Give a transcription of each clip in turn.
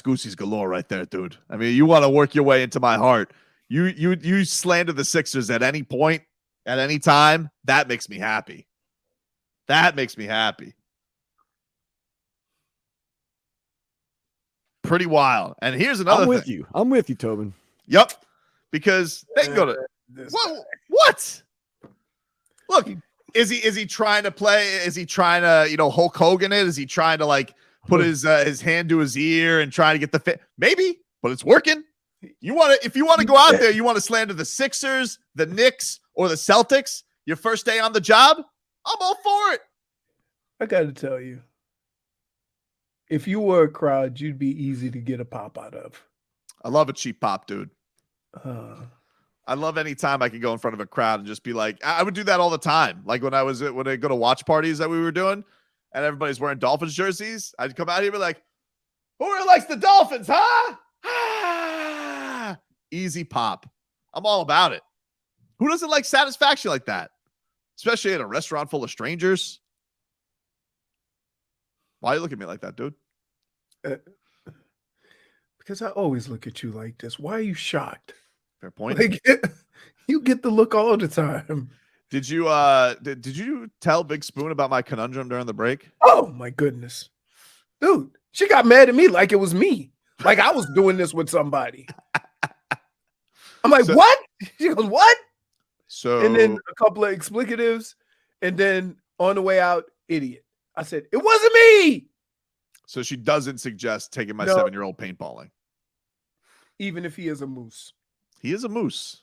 Goosey's galore right there, dude. I mean, you want to work your way into my heart. You slander the Sixers at any point, at any time. That makes me happy. That makes me happy. Pretty wild. And here's another thing. I'm with you, Tobin. Yep. Because they can go to what? Look, is he trying to play? Is he trying to, Hulk Hogan it? Is he trying to like put his hand to his ear and try to get the fit? Maybe, but it's working. If you want to go out there, you want to slander the Sixers, the Knicks, or the Celtics, your first day on the job, I'm all for it. I got to tell you, if you were a crowd, you'd be easy to get a pop out of. I love a cheap pop, dude. I love any time I can go in front of a crowd and just be like, I would do that all the time. Like when I go to watch parties that we were doing and everybody's wearing Dolphins jerseys, I'd come out here and be like, who really likes the Dolphins, huh? Ah, easy pop. I'm all about it. Who doesn't like satisfaction like that? Especially at a restaurant full of strangers. Why you look at me like that, dude? Because I always look at you like this. Why are you shocked? Fair point. Like, you get the look all the time. Did you did you tell Big Spoon about my conundrum during the break? Oh my goodness. Dude, she got mad at me like it was me. Like I was doing this with somebody. I'm like, what? She goes, what? So and then a couple of explicatives, and then on the way out, idiot. I said, it wasn't me. So she doesn't suggest taking my 7-year-old paintballing. Even if he is a moose. He is a moose.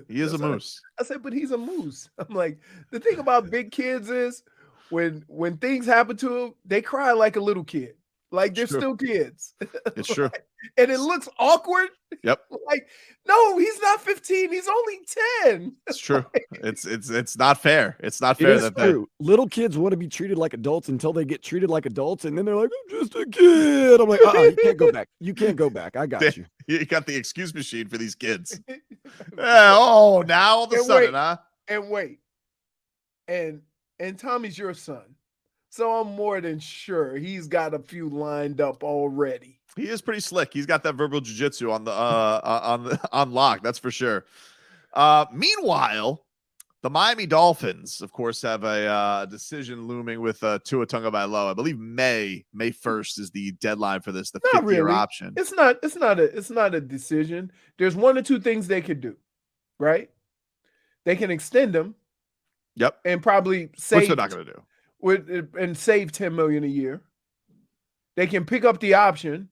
He is a moose. I said, but he's a moose. I'm like, the thing about big kids is when things happen to them, they cry like a little kid. Like they're still kids. It's true. And it looks awkward. Yep. Like, no, he's not 15. He's only 10. It's true. It's not fair. It's not fair that true. Little kids want to be treated like adults until they get treated like adults, and then they're like, I'm just a kid. I'm like, you can't go back. You can't go back. I got you. You got the excuse machine for these kids. Now all of a sudden, huh? And wait. And Tommy's your son. So I'm more than sure he's got a few lined up already. He is pretty slick. He's got that verbal jiu-jitsu on the on lock, that's for sure. Meanwhile, the Miami Dolphins, of course, have a decision looming with Tua Tagovailoa. I believe May 1st is the deadline for this, the 5th-year option. It's not a decision. There's one or two things they could do, right? They can extend them. Yep. And probably save. Which they're not going to do. And save $10 million a year. They can pick up the option,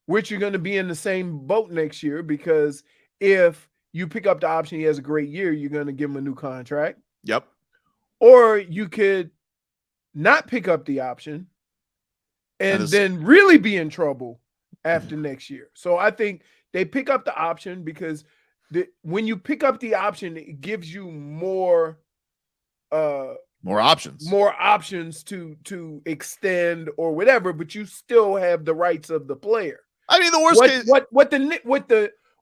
which you're going to be in the same boat next year, because if you pick up the option, he has a great year, you're going to give him a new contract. Yep. Or you could not pick up the option and then really be in trouble after next year. So I think they pick up the option because when you pick up the option, it gives you more options to extend or whatever, but you still have the rights of the player. I mean, the worst case,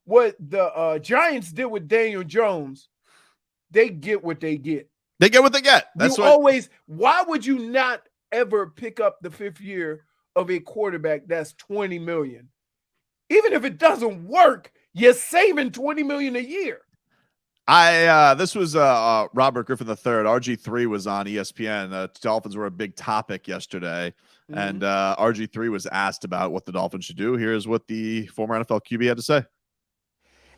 what the Giants did with Daniel Jones, they get what they get. They get what they get. Why would you not ever pick up the 5th year of a quarterback that's $20 million? Even if it doesn't work, you're saving $20 million a year. This was Robert Griffin III. RG3 was on ESPN. Dolphins were a big topic yesterday, and RG3 was asked about what the Dolphins should do. Here's what the former NFL QB had to say.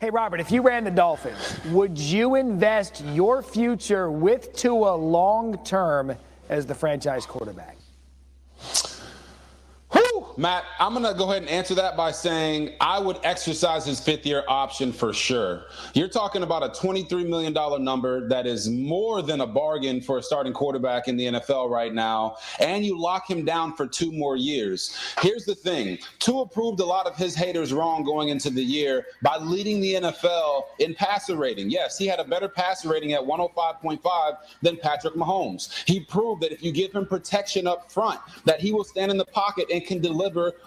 Hey, Robert, if you ran the Dolphins, would you invest your future with Tua long-term as the franchise quarterback? Matt, I'm going to go ahead and answer that by saying I would exercise his 5th-year option for sure. You're talking about a $23 million number that is more than a bargain for a starting quarterback in the NFL right now, and you lock him down for 2 more years. Here's the thing. Tua proved a lot of his haters wrong going into the year by leading the NFL in passer rating. Yes, he had a better passer rating at 105.5 than Patrick Mahomes. He proved that if you give him protection up front, that he will stand in the pocket and can deliver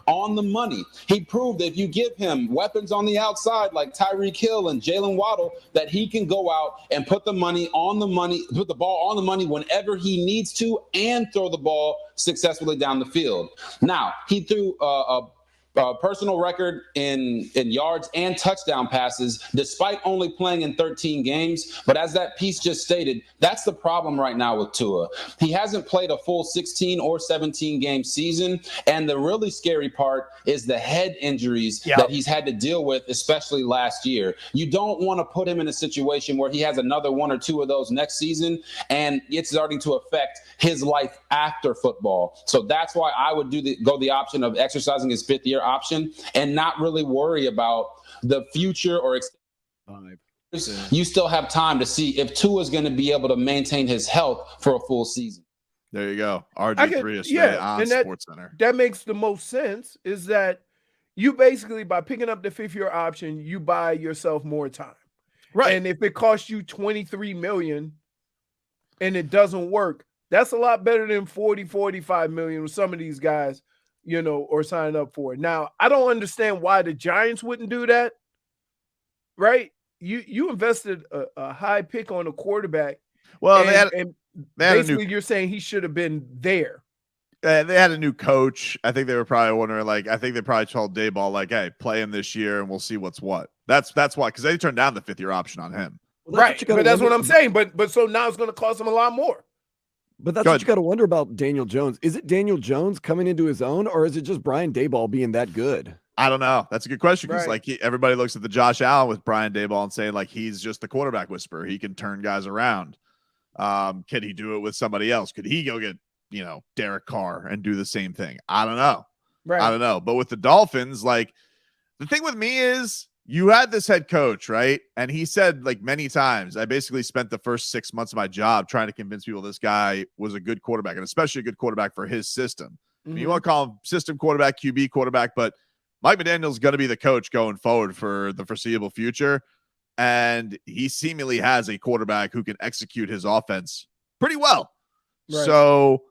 on the money. He proved that if you give him weapons on the outside like Tyreek Hill and Jalen Waddle, that he can go out and put the ball on the money whenever he needs to and throw the ball successfully down the field. Now, he threw personal record in yards and touchdown passes, despite only playing in 13 games. But as that piece just stated, that's the problem right now with Tua. He hasn't played a full 16 or 17 game season. And the really scary part is the head injuries that he's had to deal with, especially last year. You don't want to put him in a situation where he has another one or two of those next season, and it's starting to affect his life after football. So that's why I would go the option of exercising his fifth-year option and not really worry about the future or you still have time to see if Tua is going to be able to maintain his health for a full season. There you go. RG3 is on SportsCenter. That makes the most sense, is that you basically, by picking up the fifth-year option, you buy yourself more time. Right. And if it costs you $23 million and it doesn't work, that's a lot better than $40-45 million with some of these guys, or sign up for it. Now, I don't understand why the Giants wouldn't do that, right? You invested a high pick on a quarterback. Well, basically you're saying he should have been there. They had a new coach. I think they were probably wondering, I think they probably told Dayball, hey, play him this year and we'll see what's what. That's why, because they turned down the fifth-year option on him. Well, right, but that's what I'm saying. But so now it's going to cost him a lot more. But that's what you got to wonder about Daniel Jones. Is it Daniel Jones coming into his own, or is it just Brian Daboll being that good? I don't know. That's a good question, because everybody looks at the Josh Allen with Brian Daboll and saying he's just the quarterback whisperer. He can turn guys around. Can he do it with somebody else? Could he go get Derek Carr and do the same thing? I don't know. Right. I don't know. But with the Dolphins, the thing with me is, you had this head coach, right? And he said many times, I basically spent the first 6 months of my job trying to convince people this guy was a good quarterback, and especially a good quarterback for his system. Mm-hmm. You want to call him system quarterback, QB quarterback, but Mike McDaniel is going to be the coach going forward for the foreseeable future. And he seemingly has a quarterback who can execute his offense pretty well. Right. So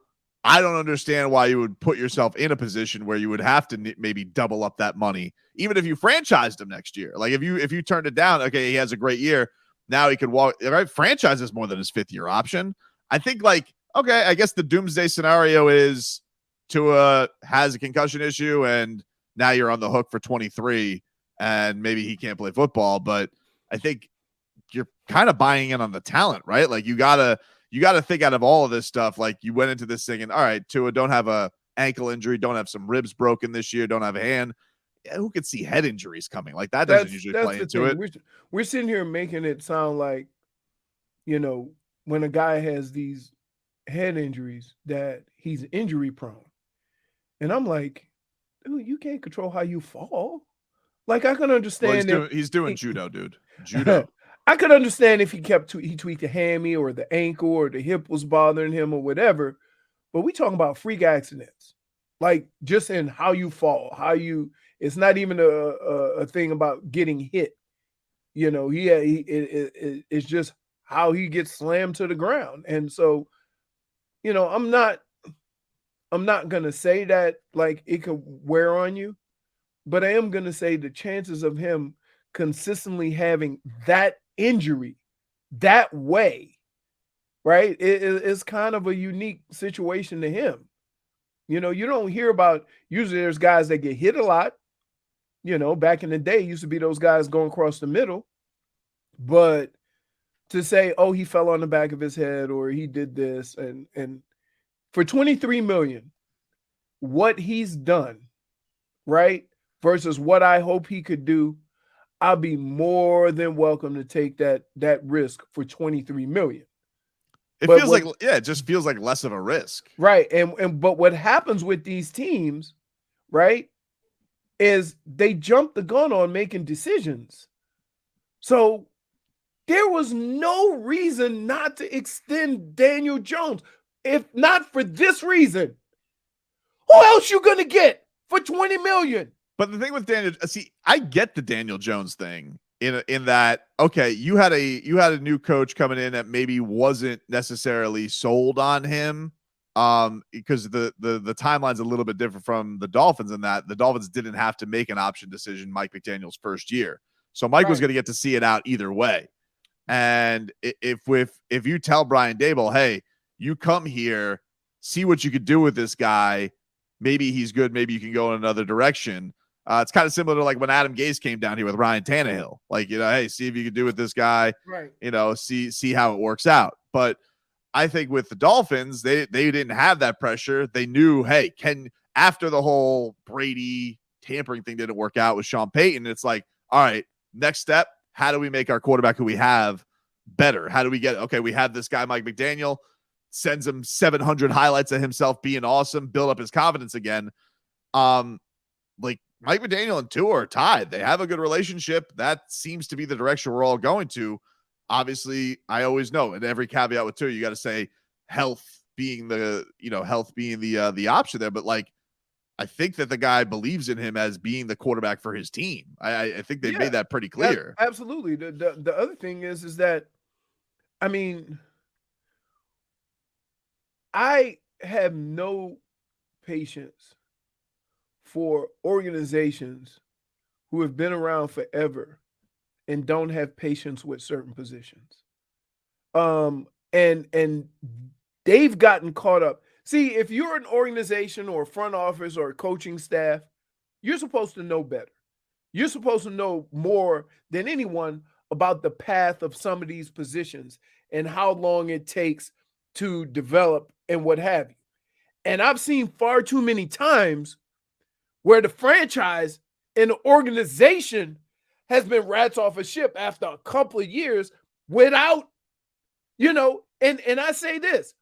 I don't understand why you would put yourself in a position where you would have to maybe double up that money, even if you franchised him next year. If you turned it down, okay, he has a great year. Now he could walk, right? Franchise is more than his fifth-year option. I think okay, I guess the doomsday scenario is Tua has a concussion issue and now you're on the hook for 23 and maybe he can't play football. But I think you're kind of buying in on the talent, right? You gotta think out of all of this stuff. You went into this thing and, all right, Tua, don't have a ankle injury, don't have some ribs broken this year, don't have a hand. Yeah, who could see head injuries coming? That doesn't usually play into it. We're sitting here making it sound like, when a guy has these head injuries, that he's injury prone. And I'm like, dude, you can't control how you fall. I can understand. Well, he's doing judo, dude. Judo. I could understand if he tweaked a hammy or the ankle or the hip was bothering him or whatever, but we talking about freak accidents, just in how you fall, it's not even a thing about getting hit, it's just how he gets slammed to the ground. And so, I'm not going to say that it could wear on you, but I am going to say the chances of him consistently having that injury that way, right? It's kind of a unique situation to him. You don't hear about, usually there's guys that get hit a lot. Back in the day, used to be those guys going across the middle. But to say, oh, he fell on the back of his head or he did this, and for $23 million, what he's done, right, versus what I hope he could do, I'll be more than welcome to take that risk for $23 million. It just feels like less of a risk. Right. But what happens with these teams, right, is they jump the gun on making decisions. So there was no reason not to extend Daniel Jones. If not for this reason, who else you going to get for $20 million? But the thing with Daniel, I get the Daniel Jones thing in that, okay, you had a new coach coming in that maybe wasn't necessarily sold on him, because the timeline's a little bit different from the Dolphins in that the Dolphins didn't have to make an option decision Mike McDaniel's first year. So Mike was going to get to see it out either way. And if you tell Brian Daboll, hey, you come here, see what you could do with this guy, maybe he's good, maybe you can go in another direction. It's kind of similar to like when Adam Gase came down here with Ryan Tannehill. Like, hey, see if you can do with this guy. Right. See how it works out. But I think with the Dolphins, they didn't have that pressure. They knew, hey, after the whole Brady tampering thing didn't work out with Sean Payton, it's like, all right, next step, how do we make our quarterback who we have better? How do we we have this guy, Mike McDaniel, sends him 700 highlights of himself being awesome, build up his confidence again. Like Mike McDaniel and Tua are tied. They have a good relationship. That seems to be the direction we're all going to. Obviously, I always know, and every caveat with Tua, you got to say health being the option there. But like, I think that the guy believes in him as being the quarterback for his team. I think they made that pretty clear. Absolutely. The other thing is that, I mean, I have no patience for organizations who have been around forever and don't have patience with certain positions. And they've gotten caught up. See, if you're an organization or a front office or a coaching staff, you're supposed to know better. You're supposed to know more than anyone about the path of some of these positions and how long it takes to develop and what have you. And I've seen far too many times where the franchise and the organization has been rats off a ship after a couple of years without, and I say this,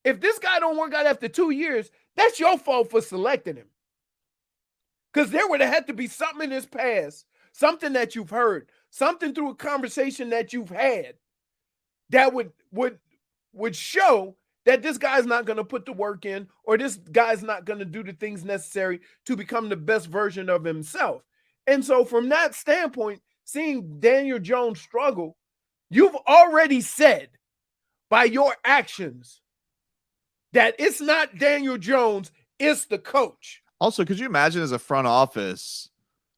if this guy don't work out after 2 years, that's your fault for selecting him. Because there would have had to be something in his past, something that you've heard, something through a conversation that you've had that would show that this guy's not going to put the work in, or this guy's not going to do the things necessary to become the best version of himself. And so from that standpoint, seeing Daniel Jones struggle, you've already said by your actions that it's not Daniel Jones, it's the coach. Also, could you imagine as a front office,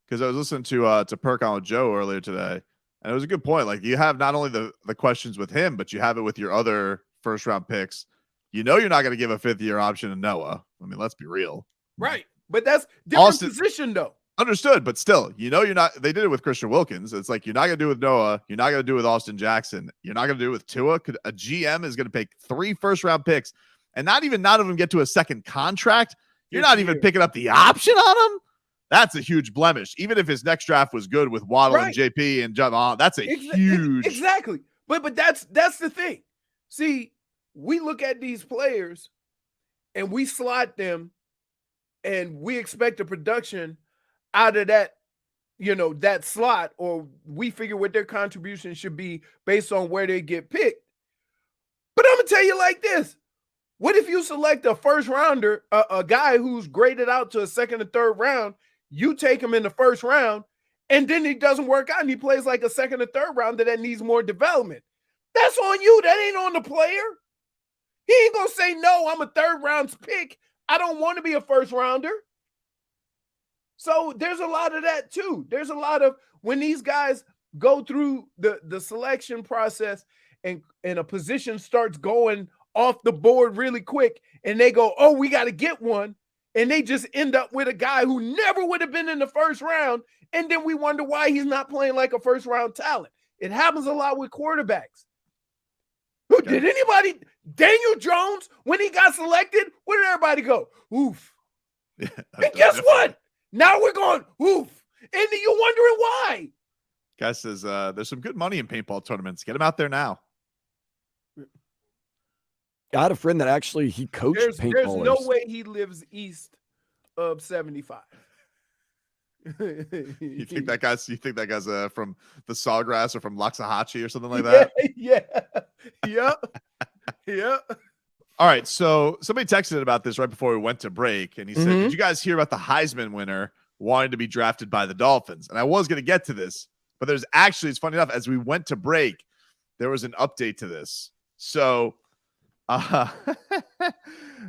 because I was listening to Perk on with Joe earlier today, and it was a good point. Like, you have not only the questions with him, but you have it with your other first round picks. You're not going to give a 5th-year option to Noah. I mean, let's be real. Right. But that's different position, though. Understood, but still, you're not. They did it with Christian Wilkins. It's like you're not going to do it with Noah. You're not going to do it with Austin Jackson. You're not going to do it with Tua. A GM is going to pick 3 first-round picks, and not even none of them get to a second contract. You're not even picking up the option on him. That's a huge blemish. Even if his next draft was good with Waddle and JP and John, that's a huge. Exactly. But that's the thing. See, we look at these players and we slot them and we expect a production out of that, that slot, or we figure what their contribution should be based on where they get picked. But I'm going to tell you like this. What if you select a first rounder, a guy who's graded out to a 2nd or 3rd round, you take him in the 1st round, and then he doesn't work out and he plays like a 2nd or 3rd rounder that needs more development? That's on you. That ain't on the player. He ain't going to say, no, I'm a 3rd round pick. I don't want to be a 1st rounder. So there's a lot of that too. There's a lot of when these guys go through the selection process and a position starts going off the board really quick and they go, oh, we got to get one. And they just end up with a guy who never would have been in the 1st round. And then we wonder why he's not playing like a 1st round talent. It happens a lot with quarterbacks. Did anybody, Daniel Jones, when he got selected, where did everybody go? Oof. Yeah, and guess what? Now we're going, oof. And you're wondering why. Guy says there's some good money in paintball tournaments. Get him out there now. I had a friend that actually he coached paintballers. There's no way he lives east of 75. You think that guy's from the Sawgrass or from Loxahatchee or something like that? Yeah. All right, so somebody texted about this right before we went to break, and he said, did you guys hear about the Heisman winner wanting to be drafted by the Dolphins? And I was going to get to this, but there's actually, it's funny enough, as we went to break, there was an update to this. So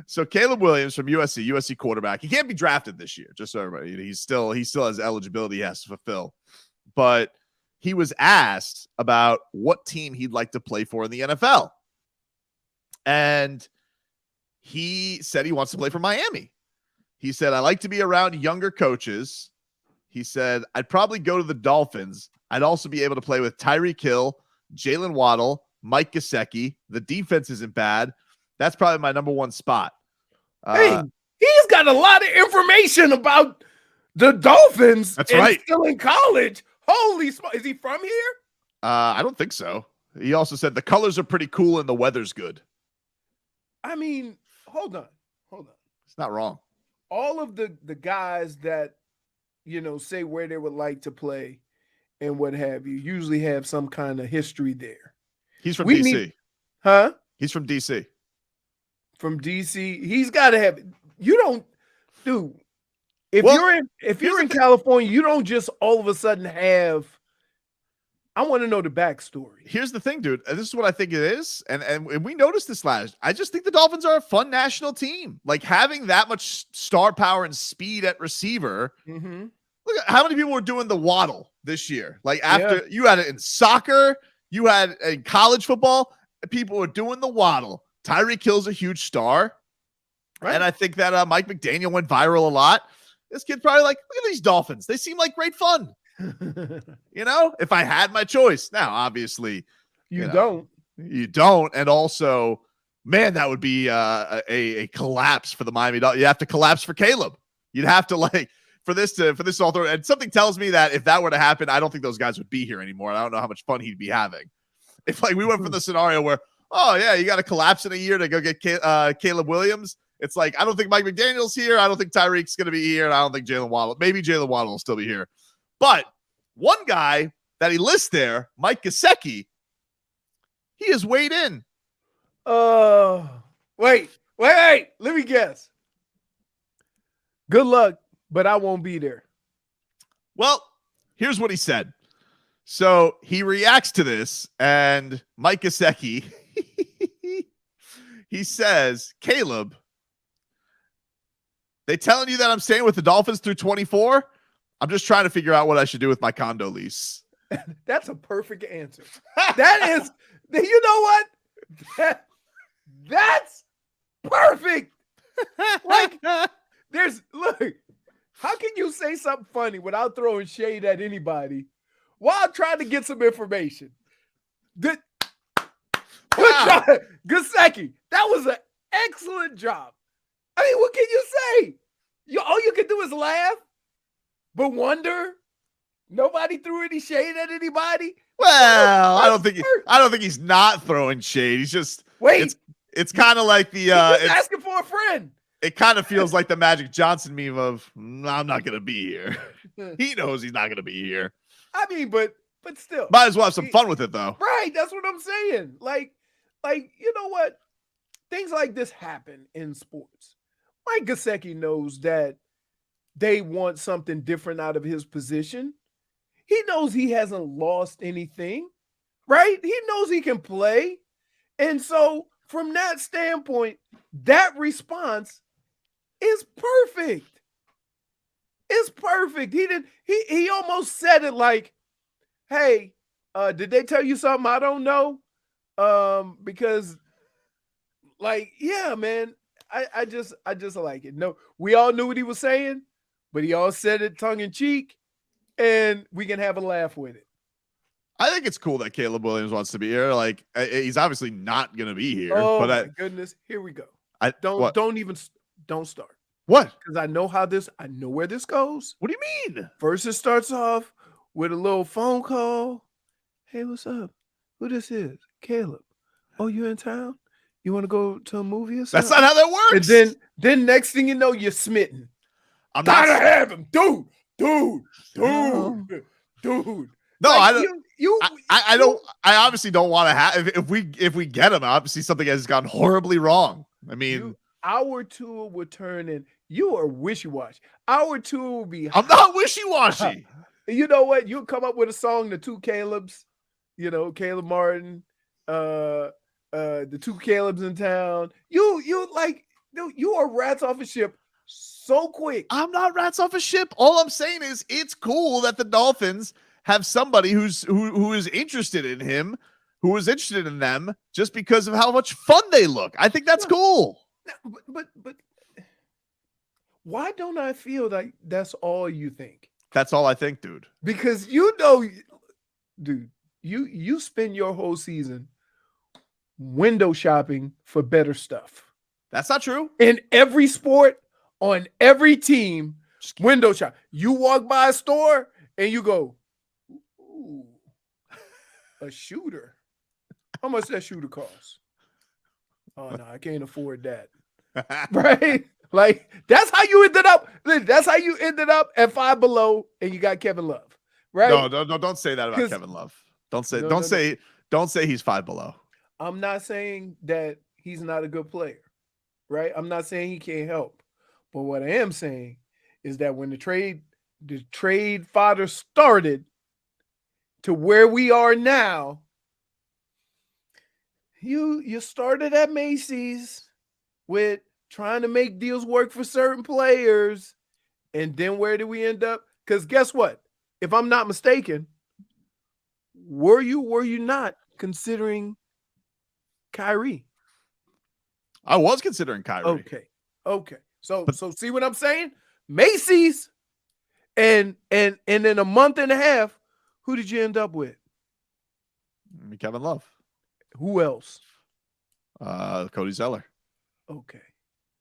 so Caleb Williams from USC quarterback, he can't be drafted this year, just so everybody, he still has eligibility he has to fulfill. But he was asked about what team he'd like to play for in the NFL. And he said he wants to play for Miami. He said, I like to be around younger coaches. He said, I'd probably go to the Dolphins. I'd also be able to play with Tyreek Hill, Jalen Waddle, Mike Gesicki. The defense isn't bad. That's probably my number one spot. Hey, he's got a lot of information about the Dolphins. That's right. Still in college. Holy smoke. Is he from here? I don't think so. He also said the colors are pretty cool and the weather's good. I mean, hold on. It's not wrong. All of the guys that, say where they would like to play and what have you, usually have some kind of history there. He's from DC. Huh? He's from DC. From DC. He's got to have, dude. If you're in California, you don't just all of a sudden have, I want to know the backstory. Here's the thing, dude. This is what I think it is. And we noticed this last. I just think the Dolphins are a fun national team. Like having that much star power and speed at receiver. Mm-hmm. Look at how many people were doing the waddle this year. Like after you had it in soccer, you had it in college football, people were doing the waddle. Tyreek Hill's a huge star. Right. And I think that Mike McDaniel went viral a lot. This kid's probably like, look at these Dolphins. They seem like great fun. If I had my choice. Now, obviously, you don't. And also, man, that would be a collapse for the Miami Dolphins. You have to collapse for Caleb. You'd have to for this all through. And something tells me that if that were to happen, I don't think those guys would be here anymore. I don't know how much fun he'd be having. If we went from the scenario where, oh yeah, you got to collapse in a year to go get Caleb Williams. It's like, I don't think Mike McDaniel's here. I don't think Tyreek's going to be here. And I don't think Jalen Waddle. Maybe Jalen Waddle will still be here. But one guy that he lists there, Mike Gesicki, he is weighed in. Wait. Let me guess. Good luck, but I won't be there. Well, here's what he said. So he reacts to this, and Mike Gesicki, he says, Caleb, they telling you that I'm staying with the Dolphins through 24? I'm just trying to figure out what I should do with my condo lease. That's a perfect answer. That is, you know what? That's perfect. Look, how can you say something funny without throwing shade at anybody while trying to get some information? Good job, Gesicki. That was an excellent job. I mean, what can you say? All you can do is laugh, but wonder. Nobody threw any shade at anybody. Well, I don't think he's not throwing shade. He's just It's kind of like the asking for a friend. It kind of feels like the Magic Johnson meme of I'm not gonna be here. He knows he's not gonna be here. I mean, but still, might as well have some fun with it though. Right, that's what I'm saying. Like you know what? Things like this happen in sports. Mike Gesicki knows that they want something different out of his position. He knows he hasn't lost anything, right? He knows he can play. And so from that standpoint, that response is perfect. It's perfect. He almost said it like, hey, did they tell you something I don't know? Because yeah, man, I just like it. No, we all knew what he was saying, but he all said it tongue in cheek, and we can have a laugh with it. I think it's cool that Caleb Williams wants to be here. Like he's obviously not going to be here. Oh but my goodness, here we go. Don't start. What? Because I know where this goes. What do you mean? First, it starts off with a little phone call. Hey, what's up? Who this is? Caleb. Oh, you in town? You want to go to a movie or something? That's not how that works. And then next thing you know, you're smitten. I'm not gotta have him, dude. No, Like, I don't. I obviously don't want to have. If we get him, obviously something has gone horribly wrong. I mean, our tour would turn in. You are wishy-washy. Our tour will be. I'm not wishy-washy. You know what? You'll come up with a song, the two Calebs. You know, Caleb Martin. The two Calebs in town. You are rats off a ship so quick. I'm not rats off a ship. All I'm saying is it's cool that the Dolphins have somebody who is interested in him, who is interested in them just because of how much fun they look. I think that's cool. But why don't I feel like that's all you think? That's all I think, dude. Because dude, you spend your whole season window shopping for better stuff. That's not true. In every sport, on every team, window shop. You walk by a store and you go, ooh, a shooter. How much that shooter cost? Oh no, I can't afford that. Right? Like that's how you ended up. That's how you ended up at Five Below, and you got Kevin Love. Right? No, don't say that about Kevin Love. Don't say he's Five Below. I'm not saying that he's not a good player. Right? I'm not saying he can't help. But what I am saying is that when the trade fodder started to where we are now, you started at Macy's with trying to make deals work for certain players. And then where did we end up? Because guess what? If I'm not mistaken, were you not considering Kyrie? I was considering Kyrie. Okay. So see what I'm saying? Macy's, and in a month and a half, who did you end up with? Kevin Love. Who else? Cody Zeller. Okay.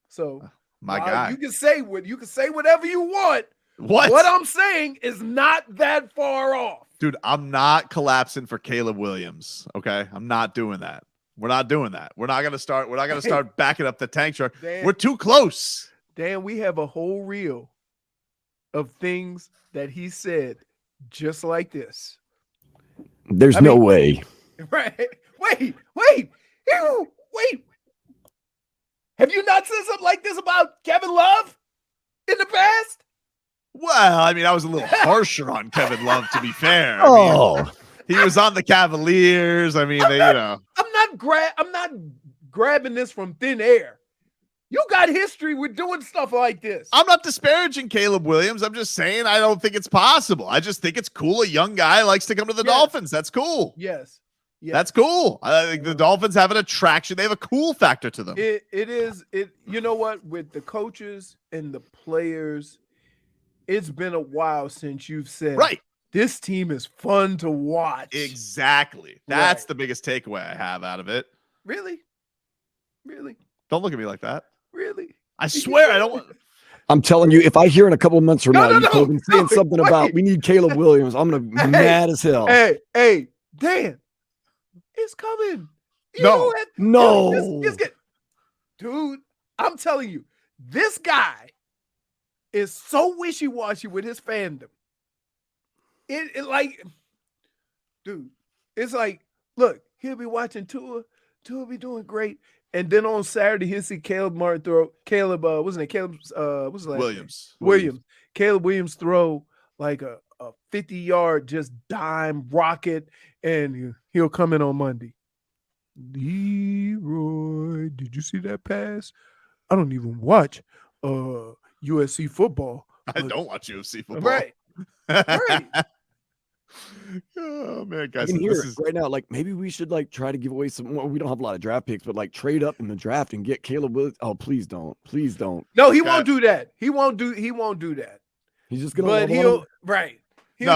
So my guy. You can say whatever you want. What I'm saying is not that far off. Dude, I'm not collapsing for Caleb Williams. Okay. I'm not doing that. We're not doing that. We're not gonna start backing up the tank truck. Dan, we're too close. Dan, we have a whole reel of things that he said just like this. There's no way. Right. Wait. Have you not said something like this about Kevin Love in the past? Well, I mean, I was a little harsher on Kevin Love, to be fair. He was on the Cavaliers. I mean, I'm not grabbing this from thin air. You got history with doing stuff like this. I'm not disparaging Caleb Williams. I'm just saying I don't think it's possible. I just think it's cool. A young guy likes to come to the Dolphins. That's cool. Yes. That's cool. I think the Dolphins have an attraction. They have a cool factor to them. It is. You know what? With the coaches and the players, it's been a while since you've said, right, this team is fun to watch. Exactly. That's the biggest takeaway I have out of it. Really? Don't look at me like that. Really? I swear I don't want. I'm telling you, if I hear in a couple of months from now you saying something about we need Caleb Williams, I'm gonna be mad as hell. Hey, Dan, it's coming. No. Dude, I'm telling you, this guy is so wishy-washy with his fandom. It like, dude, it's like, look, he'll be watching Tua be doing great. And then on Saturday, he'll see Caleb Williams. Caleb Williams throw like a 50-yard just dime rocket, and he'll come in on Monday. Leroy, did you see that pass? I don't even watch USC football. I don't watch UFC football. Right. Oh man, guys, I can hear it right now. Like maybe we should like try to give away some more. We don't have a lot of draft picks, but like trade up in the draft and get Caleb Williams. Oh, please don't. No, he won't do that. He won't do that. He's just gonna. But he'll we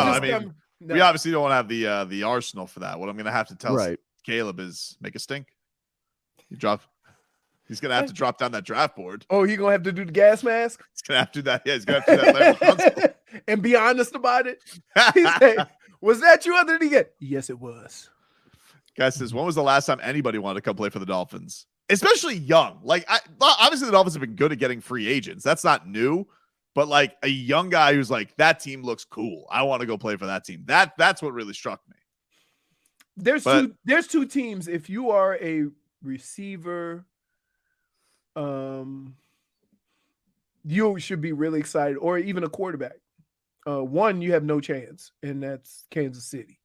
obviously don't have the arsenal for that. What I'm gonna have to tell Caleb is make a stink. He's gonna have to drop down that draft board. Oh, he's gonna have to do the gas mask. He's gonna have to do that. Yeah, he's gonna have to do that and be honest about it. He said, was that you under the gate? Yes, it was. Guy says, when was the last time anybody wanted to come play for the Dolphins? Especially young. Like, obviously the Dolphins have been good at getting free agents. That's not new. But like a young guy who's like, that team looks cool. I want to go play for that team. That's what really struck me. There's two teams. If you are a receiver, you should be really excited, or even a quarterback. One, you have no chance, and that's Kansas City.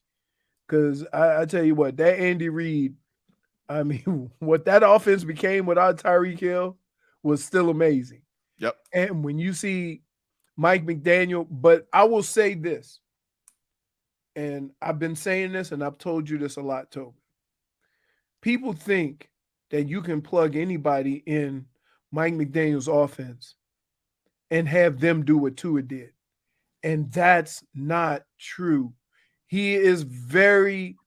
Because I tell you what, that Andy Reid, I mean, what that offense became without Tyreek Hill was still amazing. Yep. And when you see Mike McDaniel, but I will say this, and I've been saying this, and I've told you this a lot, Tobin. People think that you can plug anybody in Mike McDaniel's offense and have them do what Tua did. And that's not true. He is very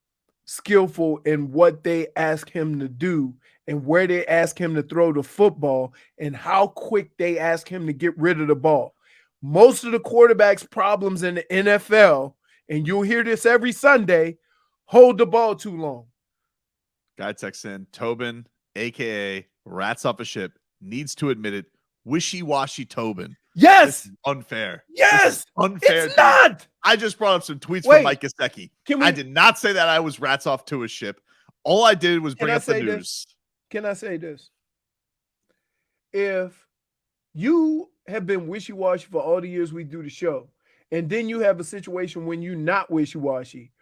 skillful in what they ask him to do and where they ask him to throw the football and how quick they ask him to get rid of the ball. Most of the quarterbacks' problems in the NFL, and you'll hear this every Sunday, hold the ball too long. Guy texts in, Tobin, a.k.a. Rats Off a Ship, needs to admit it. Wishy-washy Tobin. Yes. Unfair. Yes. Unfair. It's not. I just brought up some tweets from Mike Gesicki. I did not say that I was rats off to a ship. All I did was bring up the news. Can I say this? If you have been wishy-washy for all the years we do the show, and then you have a situation when you're not wishy-washy,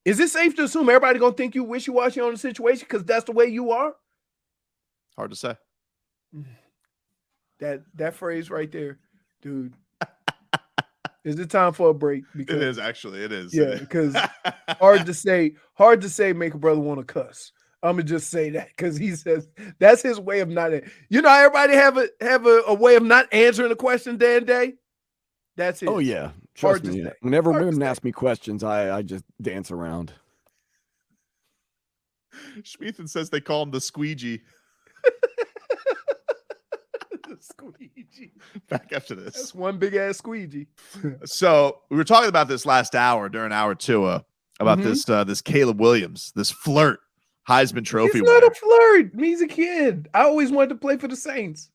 is it safe to assume everybody going to think you wishy-washy on the situation because that's the way you are? Hard to say. That phrase right there, dude. Is it time for a break? Because, it is actually. It is. Yeah, because hard to say make a brother want to cuss. I'm gonna just say that because he says that's his way of not. Everybody have a way of not answering the question day and day. That's it. Oh yeah, trust me. Whenever women ask me questions, I just dance around. Schmeathan says they call him the squeegee. Squeegee. Back after this. That's one big ass squeegee. So we were talking about this last hour during hour 2 about this Caleb Williams, this flirt, Heisman Trophy. He's not a flirt. He's a kid. I always wanted to play for the Saints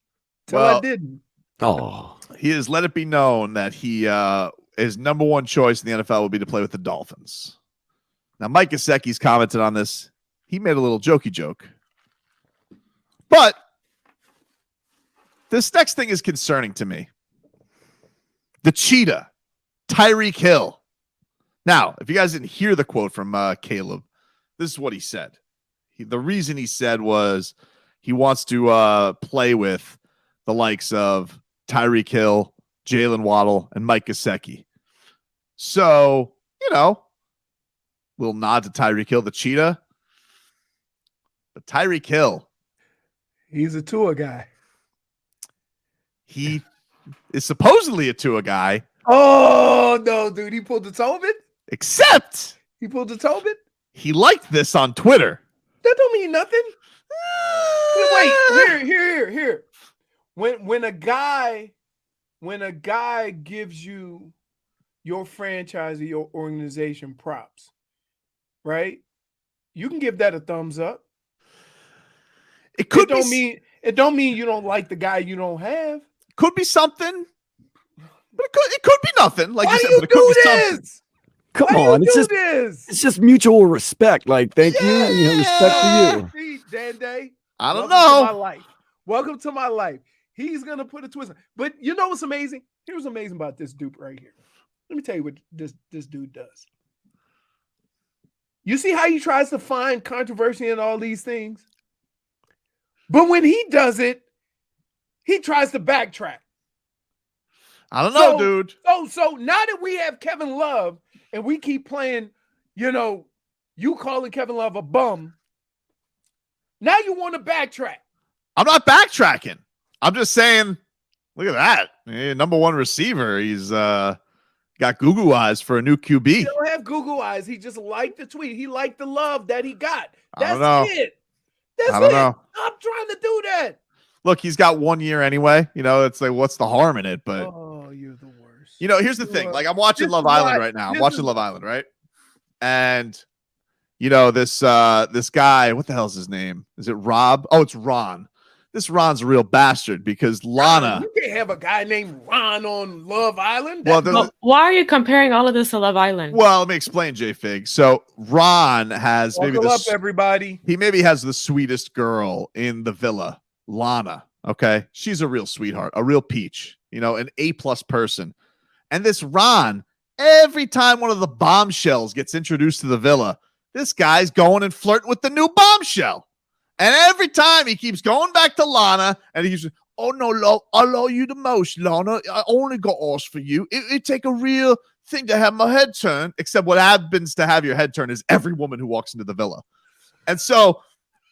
till I didn't. Oh, he has let it be known that his number one choice in the NFL would be to play with the Dolphins. Now, Mike Gesicki's commented on this. He made a little jokey joke, but this next thing is concerning to me. The cheetah, Tyreek Hill. Now, if you guys didn't hear the quote from Caleb, this is what he said. The reason he said was he wants to play with the likes of Tyreek Hill, Jalen Waddle, and Mike Gesicki. So, little nod to Tyreek Hill, the cheetah. But Tyreek Hill. He's a Tua guy. He is supposedly a Tua guy. Oh, no, dude. He pulled the Tobin? Except he pulled the Tobin? He liked this on Twitter. That don't mean nothing. Wait, here. When a guy gives you your franchise or your organization props, right? You can give that a thumbs up. It don't mean you don't like the guy you don't have. Could be something, but it could be nothing. Like Why you said, you but it could be this? something. Come on, it's just mutual respect. Like, thank you, respect for you. Dan Day, I don't know. To my life. Welcome to my life. He's gonna put a twist. But you know what's amazing? Here's what's amazing about this dude right here. Let me tell you what this dude does. You see how he tries to find controversy in all these things? But when he does it, he tries to backtrack. I don't know, dude. So now that we have Kevin Love and we keep playing, you calling Kevin Love a bum, now you want to backtrack. I'm not backtracking. I'm just saying, look at that. Number one receiver. He's got goo-goo eyes for a new QB. He don't have goo-goo eyes. He just liked the tweet. He liked the love that he got. That's it. I don't know. Stop trying to do that. Look, he's got 1 year anyway. It's like, what's the harm in it? But you're the worst. Here's the thing. Like, I'm watching Love Island right now. I'm watching Love Island, right? And this guy, what the hell is his name? Is it Rob? Oh, it's Ron. This Ron's a real bastard because Lana. You can't have a guy named Ron on Love Island. Well, why are you comparing all of this to Love Island? Well, let me explain, J-Fig. So Ron has everybody. He maybe has the sweetest girl in the villa, Lana. Okay, she's a real sweetheart, a real peach. An A+ person. And this Ron, every time one of the bombshells gets introduced to the villa, this guy's going and flirting with the new bombshell. And every time he keeps going back to Lana and he's, oh no, love, I love you the most, Lana. I only got asked for you. It take a real thing to have my head turned, except what happens to have your head turned is every woman who walks into the villa. And so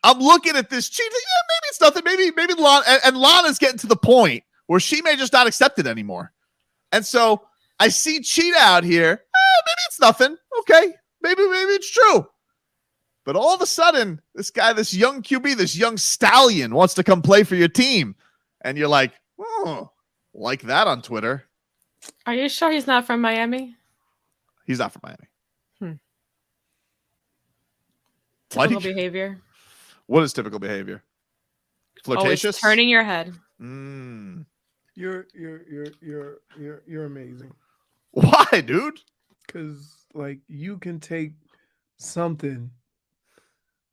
I'm looking at this cheat. Maybe it's nothing. Maybe Lana, and Lana's getting to the point where she may just not accept it anymore. And so I see Cheetah out here. Maybe it's nothing. Okay. Maybe it's true. But all of a sudden, this guy, this young QB, this young stallion wants to come play for your team. And you're like, oh, like that on Twitter. Are you sure he's not from Miami? He's not from Miami. Typical behavior. What is typical behavior? Flirtatious? Always turning your head. You're amazing. Why, dude? Because like you can take something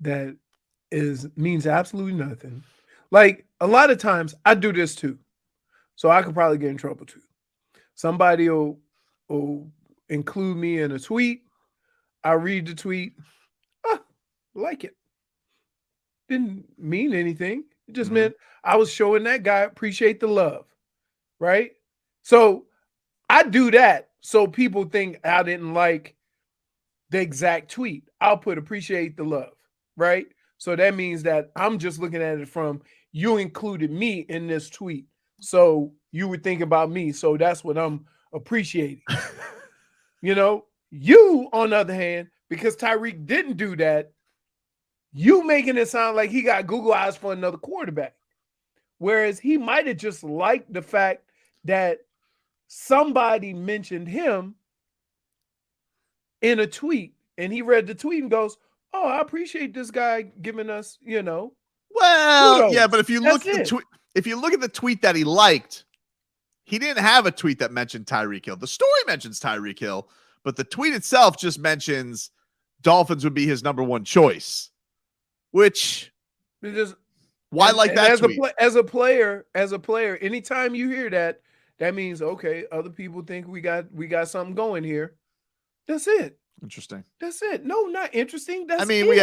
that means absolutely nothing. Like a lot of times I do this too. So I could probably get in trouble too. Somebody will include me in a tweet. I read the tweet. Like it. Didn't mean anything. It just meant I was showing that guy appreciate the love. Right? So I do that so people think I didn't like the exact tweet. I'll put appreciate the love. Right? So that means that I'm just looking at it from you included me in this tweet. So you would think about me. So that's what I'm appreciating. You, on the other hand, because Tyreek didn't do that, you making it sound like he got Google eyes for another quarterback. Whereas he might have just liked the fact that somebody mentioned him in a tweet. And he read the tweet and goes, oh, I appreciate this guy giving us, Well, kudos. yeah, but if you look That's at the tweet, if you look at the tweet that he liked, he didn't have a tweet that mentioned Tyreek Hill. The story mentions Tyreek Hill, but the tweet itself just mentions Dolphins would be his number one choice. Which why like that tweet? As a player, anytime you hear that, that means okay, other people think we got something going here. That's it. Interesting. That's it. No, not interesting. That's we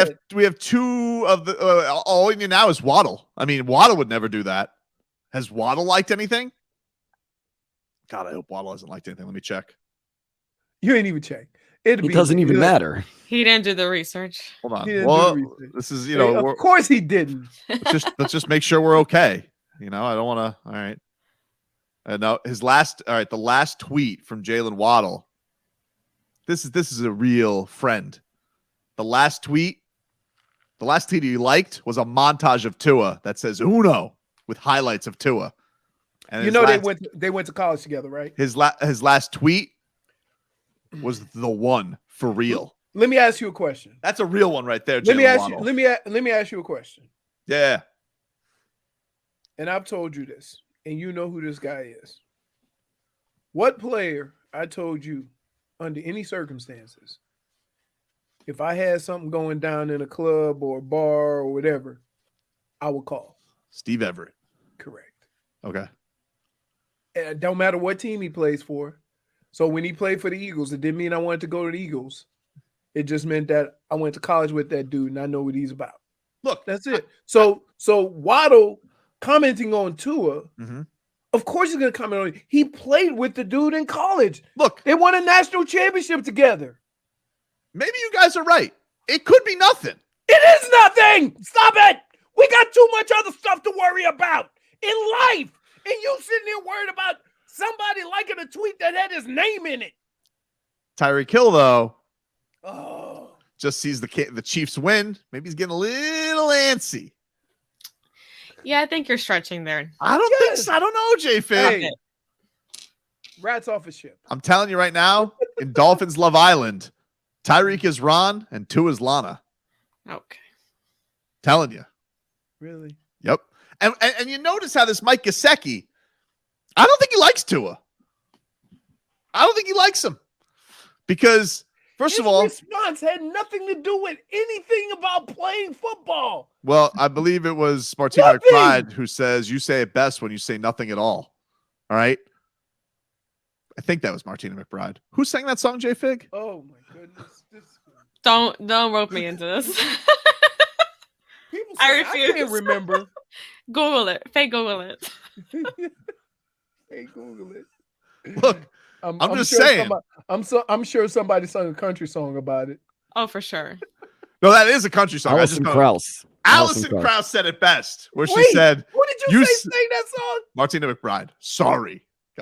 have two of the all you need now is Waddle. I mean, Waddle would never do that. Has Waddle liked anything? God, I hope Waddle hasn't liked anything. Let me check. You ain't even check. It doesn't even matter. He didn't do the research. Hold on. Well, this is of course he didn't. Let's just make sure we're okay. I don't want to. All right. No, the last tweet from Jalen Waddle. This is a real friend. The last tweet he liked was a montage of Tua that says Uno with highlights of Tua. And they went to college together, right? His last tweet was the one for real. Let me ask you a question. That's a real one right there. Let me ask you a question. Yeah. And I've told you this, and you know who this guy is. What player I told you under any circumstances, if I had something going down in a club or a bar or whatever, I would call? Steve Everett. Correct. Okay. And it don't matter what team he plays for. So when he played for the Eagles, it didn't mean I wanted to go to the Eagles. It just meant that I went to college with that dude and I know what he's about. Look, that's it. So Waddle commenting on Tua, of course he's going to comment on it. He played with the dude in college. Look, they won a national championship together. Maybe you guys are right. It could be nothing. It is nothing. Stop it. We got too much other stuff to worry about in life. And you sitting there worried about somebody liking a tweet that had his name in it. Tyreek Hill, though, just sees the Chiefs win. Maybe he's getting a little antsy. Yeah, I think you're stretching there. I don't think so. I don't know, J-Fig. Hey, rats off a ship. I'm telling you right now, in Dolphins Love Island, Tyreek is Ron and Tua is Lana. Okay. Telling you. Really? Yep. And you notice how this Mike Gesicki, I don't think he likes Tua. I don't think he likes him. Because, first of all, his response had nothing to do with anything about playing football. Well, I believe it was Martina McBride who says, you say it best when you say nothing at all. All right? I think that was Martina McBride. Who sang that song, J-Fig? Oh, my goodness. Don't rope me into this. People say, I refuse. I can't remember. Google it. Fake Google it. Hey, Google it. Look, I'm just saying. I'm sure somebody sung a country song about it. Oh, for sure. No, that is a country song. Alison Krauss. Alison Krauss said it best, where she said, "What did you say? Sing that song?" Martina McBride. Sorry.